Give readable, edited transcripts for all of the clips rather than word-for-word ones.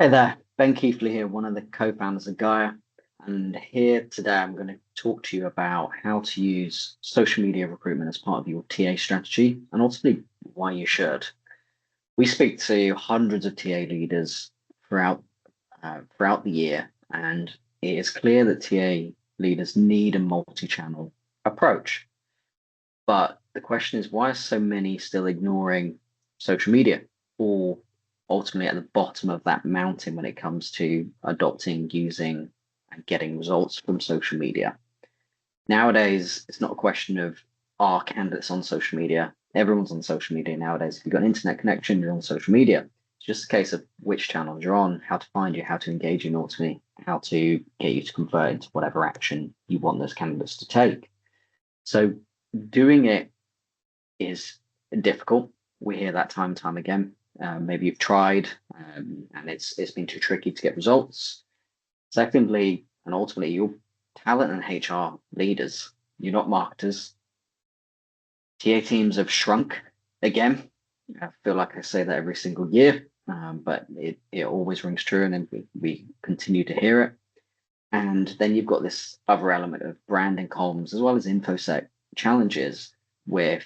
Hey there, Ben Keithley here, one of the co-founders of Gaia. And here today, I'm going to talk to you about how to use social media recruitment as part of your TA strategy and ultimately why you should. We speak to hundreds of TA leaders throughout throughout the year, and it is clear that TA leaders need a multi-channel approach. But the question is, why are so many still ignoring social media or ultimately at the bottom of that mountain when it comes to adopting, using, and getting results from social media? Nowadays, it's not a question of are candidates on social media. Everyone's on social media nowadays. If you've got an internet connection, you're on social media. It's just a case of which channels you're on, how to find you, how to engage you, and ultimately how to get you to convert into whatever action you want those candidates to take. So doing it is difficult. We hear that time and time again. Maybe you've tried and it's been too tricky to get results. Secondly, and ultimately, you're talent and HR leaders. You're not marketers. TA teams have shrunk again. I feel like I say that every single year, but it always rings true, and then we continue to hear it. And then you've got this other element of brand and comms as well as infosec challenges with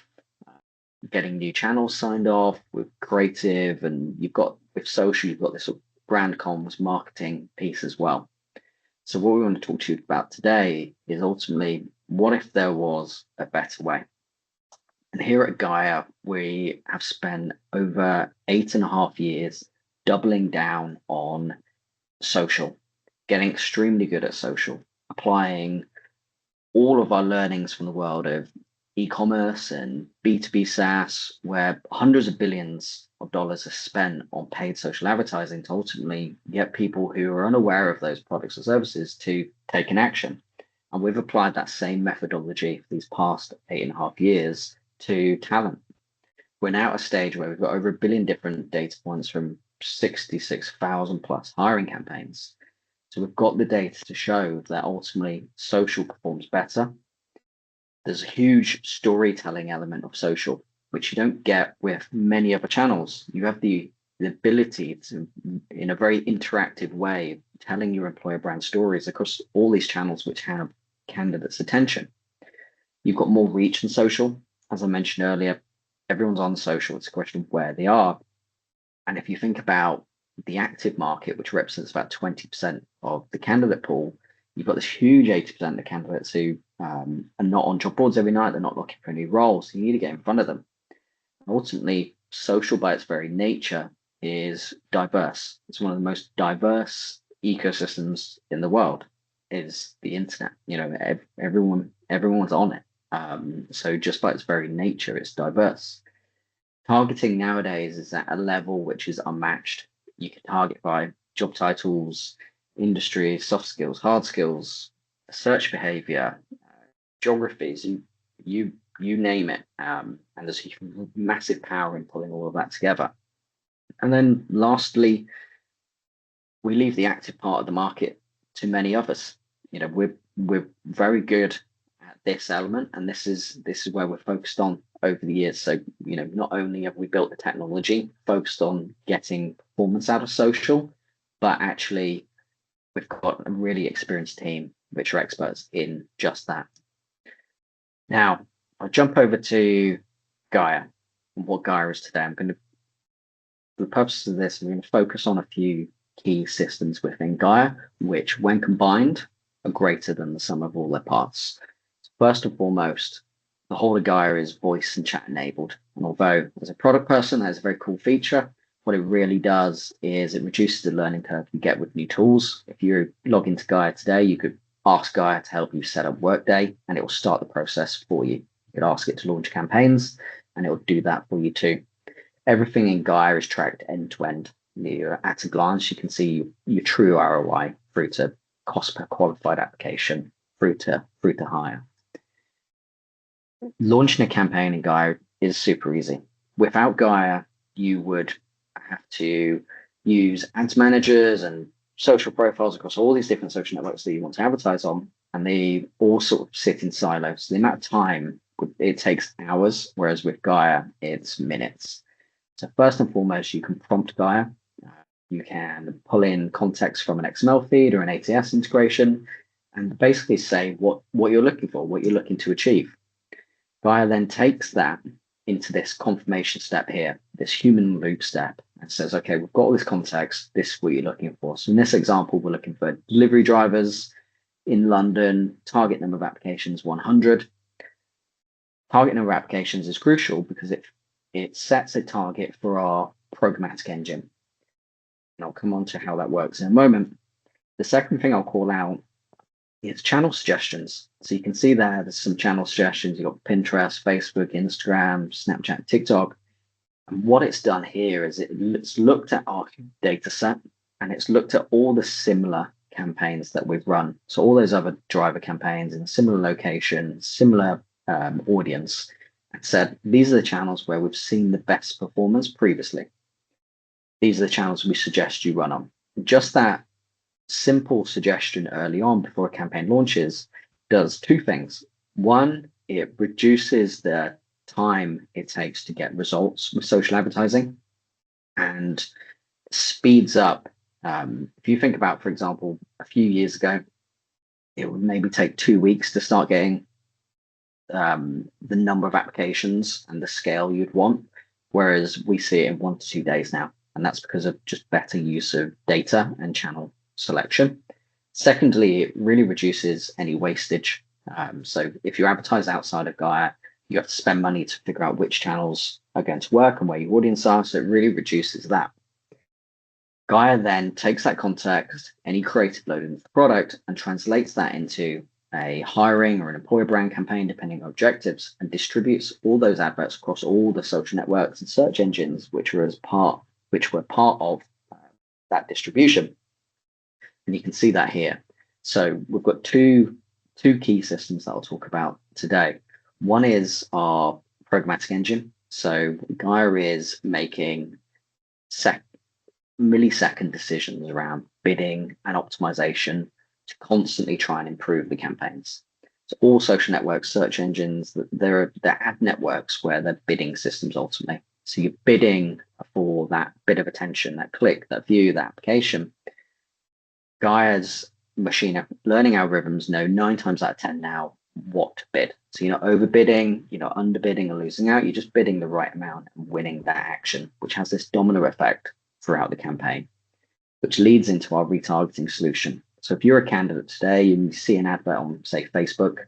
getting new channels signed off with creative, and you've got with social, you've got this sort of brand comms marketing piece as well. So what we want to talk to you about today is ultimately what if there was a better way? And here at Gaia, we have spent over 8.5 years doubling down on social, getting extremely good at social, applying all of our learnings from the world of e-commerce and B2B SaaS, where hundreds of billions of dollars are spent on paid social advertising to ultimately get people who are unaware of those products or services to take an action. And we've applied that same methodology for these past 8.5 years to talent. We're now at a stage where we've got over 1 billion different data points from 66,000 plus hiring campaigns. So we've got the data to show that ultimately social performs better. There's a huge storytelling element of social, which you don't get with many other channels. You have the ability to, in a very interactive way, telling your employer brand stories across all these channels which have candidates' attention. You've got more reach in social. As I mentioned earlier, everyone's on social. It's a question of where they are. And if you think about the active market, which represents about 20% of the candidate pool, you've got this huge 80% of candidates who are not on job boards every night. They're not looking for a new role. So you need to get in front of them. Ultimately, social by its very nature is diverse. It's one of the most diverse ecosystems in the world is the internet. Everyone's on it. So just by its very nature, it's diverse. Targeting nowadays is at a level which is unmatched. You can target by job titles, industry, soft skills, hard skills, search behavior, geographies, you name it. And there's massive power in pulling all of that together. And then lastly, we leave the active part of the market to many others. We're very good at this element, and this is where we're focused on over the years. So, not only have we built the technology focused on getting performance out of social, but actually we've got a really experienced team which are experts in just that. Now, I'll jump over to Gaia and what Gaia is today. For the purposes of this, I'm going to focus on a few key systems within Gaia, which, when combined, are greater than the sum of all their parts. First and foremost, the whole of Gaia is voice and chat enabled. And although as a product person, that's a very cool feature, what it really does is it reduces the learning curve you get with new tools. If you log into Gaia today, you could ask Gaia to help you set up Workday, and it will start the process for you. You could ask it to launch campaigns, and it will do that for you too. Everything in Gaia is tracked end to end. At a glance, you can see your true ROI through to cost per qualified application, through to hire. Launching a campaign in Gaia is super easy. Without Gaia, you would have to use ads managers and social profiles across all these different social networks that you want to advertise on, and they all sort of sit in silos. So the amount of time it takes hours, whereas with Gaia, it's minutes. So first and foremost, you can prompt Gaia. You can pull in context from an XML feed or an ATS integration and basically say what you're looking for, what you're looking to achieve. Gaia then takes that into this confirmation step here, this human loop step, and says, okay, we've got all this context. This is what you're looking for. So in this example, we're looking for delivery drivers in London, target number of applications 100. Target number of applications is crucial because it sets a target for our programmatic engine. And I'll come on to how that works in a moment. The second thing I'll call out is channel suggestions. So you can see there's some channel suggestions. You've got Pinterest, Facebook, Instagram, Snapchat, TikTok. And what it's done here is it's looked at our data set and it's looked at all the similar campaigns that we've run. So all those other driver campaigns in a similar location, similar audience, and said, these are the channels where we've seen the best performance previously. These are the channels we suggest you run on. Just that simple suggestion early on before a campaign launches does two things. One, it reduces the time it takes to get results with social advertising and speeds up. If you think about, for example, a few years ago, it would maybe take 2 weeks to start getting the number of applications and the scale you'd want, whereas we see it in 1 to 2 days now. And that's because of just better use of data and channel selection. Secondly, it really reduces any wastage. So if you advertise outside of Gaia, you have to spend money to figure out which channels are going to work and where your audience are. So it really reduces that. Gaia then takes that context, any creative load into the product, and translates that into a hiring or an employer brand campaign, depending on objectives, and distributes all those adverts across all the social networks and search engines, which were part of that distribution. And you can see that here. So we've got two key systems that I'll talk about today. One is our programmatic engine. So Gaia is making millisecond decisions around bidding and optimization to constantly try and improve the campaigns. So all social networks, search engines, they're ad networks where they're bidding systems ultimately. So you're bidding for that bit of attention, that click, that view, that application. Gaia's machine learning algorithms know 9 times out of 10 now what to bid. So you're not overbidding, you're not underbidding or losing out, you're just bidding the right amount and winning that action, which has this domino effect throughout the campaign, which leads into our retargeting solution. So if you're a candidate today and you see an advert on, say, Facebook,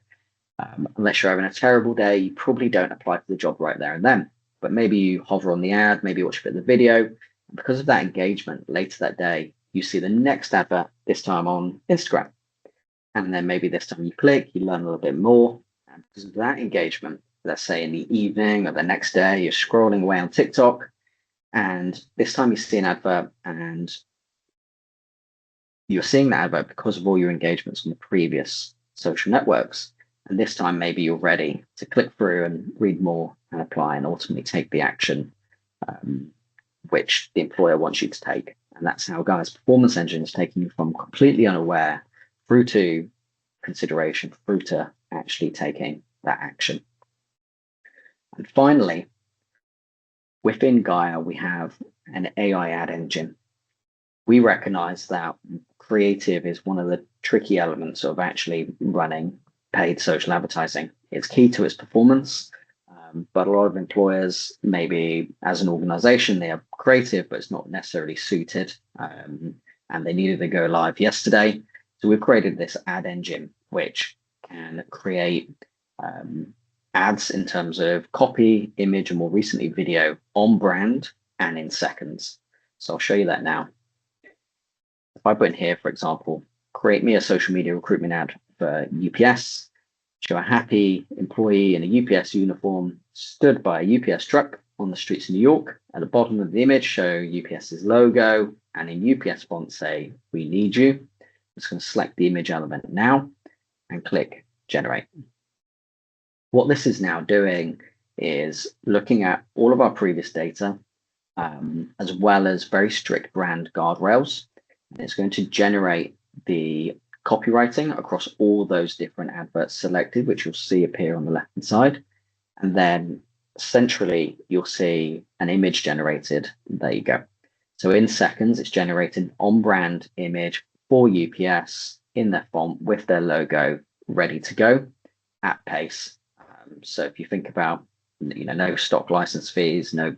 unless you're having a terrible day, you probably don't apply for the job right there and then. But maybe you hover on the ad, maybe watch a bit of the video. And because of that engagement, later that day, you see the next advert, this time on Instagram. And then maybe this time you click, you learn a little bit more. And because of that engagement, let's say in the evening or the next day, you're scrolling away on TikTok. And this time you see an advert and you're seeing that advert because of all your engagements on the previous social networks. And this time, maybe you're ready to click through and read more and apply and ultimately take the action which the employer wants you to take. And that's how Gaia's performance engine is taking you from completely unaware through to consideration, through to actually taking that action. And finally, within Gaia, we have an AI ad engine. We recognize that creative is one of the tricky elements of actually running paid social advertising. It's key to its performance, but a lot of employers, maybe as an organization, they are creative, but it's not necessarily suited, and they needed to go live yesterday. So we've created this ad engine, which can create ads in terms of copy, image, and more recently video on brand and in seconds. So I'll show you that now. If I put in here, for example, create me a social media recruitment ad for UPS, show a happy employee in a UPS uniform stood by a UPS truck on the streets of New York. At the bottom of the image, show UPS's logo, and in UPS font say, "We need you." I'm just going to select the image element now and click generate. What this is now doing is looking at all of our previous data, as well as very strict brand guardrails. And it's going to generate the copywriting across all those different adverts selected, which you'll see appear on the left-hand side. And then centrally, you'll see an image generated. There you go. So in seconds, it's generated an on-brand image for UPS in their font with their logo ready to go at pace. So if you think about, no stock license fees, no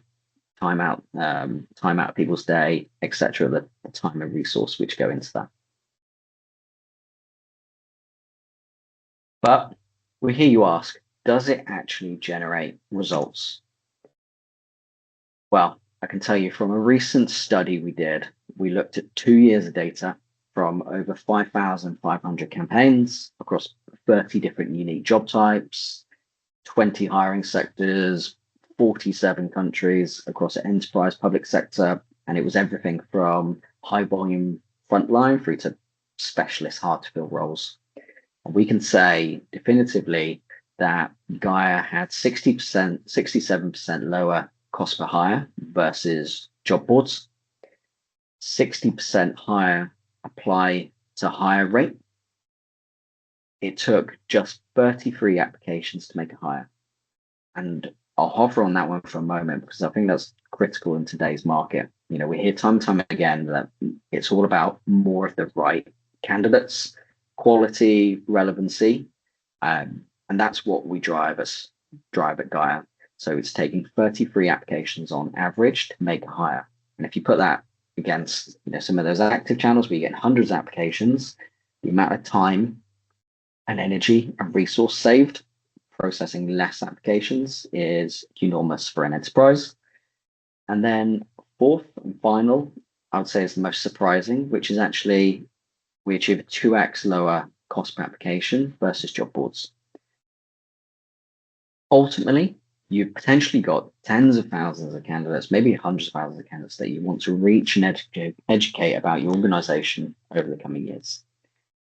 time out of people's day, etc., the time and resource which go into that. But we hear you ask, does it actually generate results? Well, I can tell you from a recent study we did, we looked at 2 years of data from over 5,500 campaigns across 30 different unique job types, 20 hiring sectors, 47 countries across enterprise, public sector, and it was everything from high volume frontline through to specialist hard to fill roles. And we can say definitively that Gaia had 60%, 67% lower cost per hire versus job boards, 60% higher apply to hire rate. It took just 33 applications to make a hire. And I'll hover on that one for a moment because I think that's critical in today's market. We hear time and time again that it's all about more of the right candidates, quality, relevancy, and that's what we drive at Gaia. So it's taking 33 applications on average to make a hire. And if you put that against some of those active channels where you get hundreds of applications, the amount of time and energy and resource saved processing less applications is enormous for an enterprise. And then fourth and final, I would say is the most surprising, which is actually we achieve a 2x lower cost per application versus job boards. Ultimately, you've potentially got tens of thousands of candidates, maybe hundreds of thousands of candidates that you want to reach and educate about your organization over the coming years.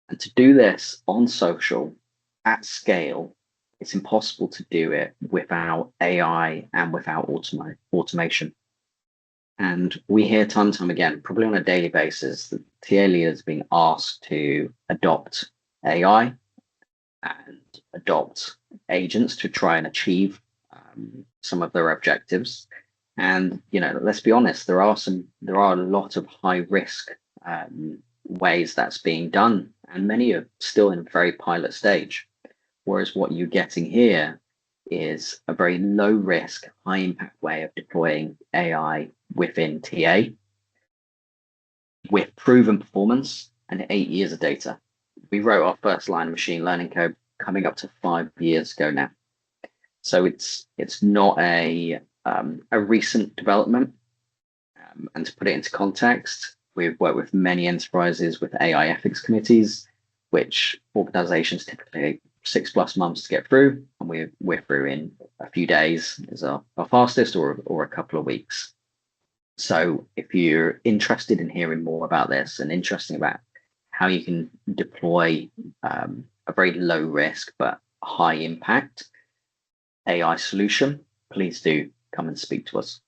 And to do this on social at scale, it's impossible to do it without AI and without automation. And we hear time and time again, probably on a daily basis, that TA leaders being asked to adopt AI and adopt agents to try and achieve some of their objectives. And let's be honest, there are a lot of high risk ways that's being done, and many are still in a very pilot stage. Whereas what you're getting here is a very low risk, high impact way of deploying AI within TA with proven performance and 8 years of data. We wrote our first line of machine learning code coming up to 5 years ago now. So it's not a recent development. And to put it into context, we've worked with many enterprises with AI ethics committees, which organizations typically 6+ months to get through, and we're through in a few days is our fastest, or a couple of weeks. So if you're interested in hearing more about this and interested about how you can deploy a very low risk but high impact AI solution, please do come and speak to us.